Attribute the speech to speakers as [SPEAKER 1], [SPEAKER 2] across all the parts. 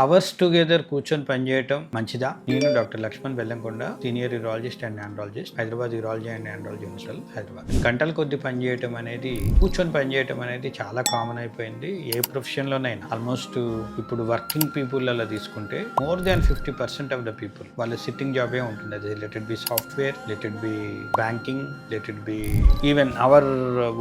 [SPEAKER 1] Hours together కూర్చొని పనిచేయటం మంచిదా? నేను doctor Lakshman Bellamkonda, senior urologist and andrologist, Hyderabad urology and andrology hospital, Hyderabad. గంటల కొద్ది పనిచేయటం అనేది, కూర్చొని పనిచేయటం అనేది చాలా కామన్ అయిపోయింది ఏ ప్రొఫెషన్లోనైనా. ఆల్మోస్ట్ ఇప్పుడు వర్కింగ్ పీపుల్ అలా తీసుకుంటే more than 50% of the people వాళ్ళ సిట్టింగ్ జాబే ఉంటుంది. అది let it be software, let it be banking, let it be even our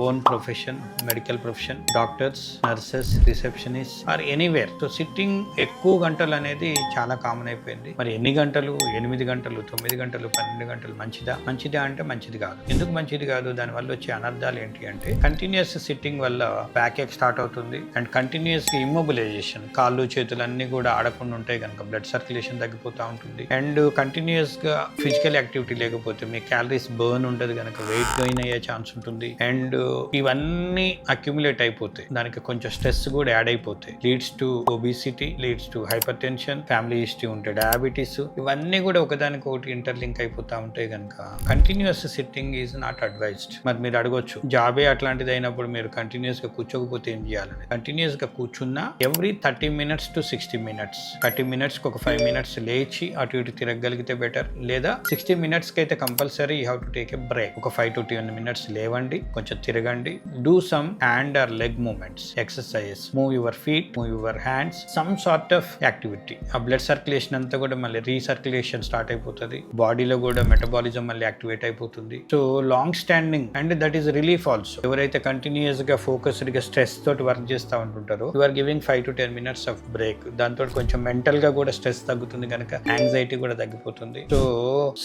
[SPEAKER 1] own profession, medical profession, doctors, nurses, receptionist or anywhere. So sitting ఎక్కువ గంటలు అనేది చాలా కామన్ అయిపోయింది. మరి ఎన్ని గంటలు? 8 గంటలు, 9 గంటలు, 12 గంటలు మంచిదా అంటే మంచిది కాదు. ఎందుకు మంచిది కాదు? దానివల్ల వచ్చే అనర్థాలు ఏంటి అంటే, కంటిన్యూస్ సిట్టింగ్ వల్ల బ్యాక్ ఏక్ స్టార్ట్ అవుతుంది అండ్ కంటిన్యూస్ ఇమ్మొబిలైజేషన్, కాళ్ళు చేతులు అన్ని కూడా ఆడకుండా ఉంటాయి కనుక బ్లడ్ సర్క్యులేషన్ తగ్గిపోతూ ఉంటుంది. అండ్ కంటిన్యూస్ గా ఫిజికల్ యాక్టివిటీ లేకపోతే మీ క్యాలరీస్ బర్న్ ఉండదు కనుక వెయిట్ గెయిన్ అయ్యే ఛాన్స్ ఉంటుంది. అండ్ ఇవన్నీ అక్యుములేట్ అయిపోతాయి, దానికి కొంచెం స్ట్రెస్ కూడా యాడ్ అయిపోతాయి. Leads to obesity, leads to hyper tension, family history ఉంటే డయాబెటీస్, ఇవన్నీ కూడా ఒకదానికి ఒకటి ఇంటర్లింక్ అయిపోతా ఉంటాయి కనుక continuous sitting is not advised. మరి మీరు అడగొచ్చు, జాబే అట్లాంటిది అయినప్పుడు మీరు కంటిన్యూస్ గా కూర్చోకపోతే ఏం చేయాలని. కంటిన్యూస్ గా కూర్చున్నా every 30 minutes to 60 minutes, 30 minutes కి ఒక 5 minutes లేచి అటు ఇటు తిరగగలిగితే బెటర్. లేదా 60 minutes కి అయితే compulsory you have to take a break. ఒక 5 to 10 minutes లేవండి, కొంచెం తిరగండి, do some hand are leg movements, exercises, move your feet, move your hands, some sort of activity. ఆ బ్లడ్ సర్క్యులేషన్ అంతా కూడా మళ్ళీ రీసర్క్యులేషన్ స్టార్ట్ అయిపోతుంది, బాడీలో కూడా మెటబాలిజం మళ్ళీ యాక్టివేట్ అయిపోతుంది. So long standing and that is relief also. ఎవరైతే కంటిన్యూస్ గా ఫోకస్డ్ గా స్ట్రెస్ తోటి వర్క్ చేస్తూ ఉంటుంటారో you are giving 5 to 10 minutes of break. దాంతో కొంచెం మెంటల్ గా కూడా స్ట్రెస్ తగ్గుతుంది కనుక యాంగ్జైటీ కూడా తగ్గిపోతుంది. So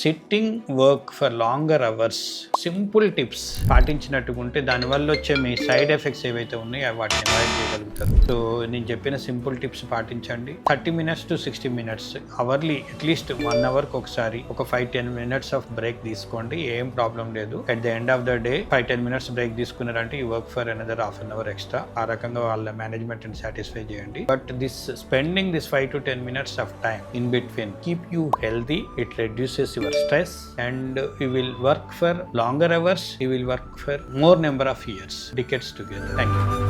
[SPEAKER 1] sitting work for longer hours, simple tips పాటించినట్టుగా ఉంటే దానివల్ల వచ్చే మీ సైడ్ ఎఫెక్ట్స్ ఏవైతే ఉన్నాయో వాటిని అవాయిడ్ చేయగలుగుతారు. సో నేను చెప్పిన సింపుల్ టిప్స్ పాటించండి. 30 minutes to 60 minutes hourly, at least 1 hour ఒకసారి ఒక 5-10 minutes ఆఫ్ బ్రేక్ తీసుకోండి, ఏం ప్రాబ్లం లేదు. At the end of the day 5-10 minutes break తీసుకున్నారంటే ఈ work for another ½ an hour extra. ఆ రకంగా వాళ్ళ మేనేజ్మెంట్ సాటిస్ఫై చేయండి. But this spending this 5 to 10 minutes of time in between keep you healthy, it reduces your stress and you will work for longer hours, you will work for more number of years, decades together. Thank you.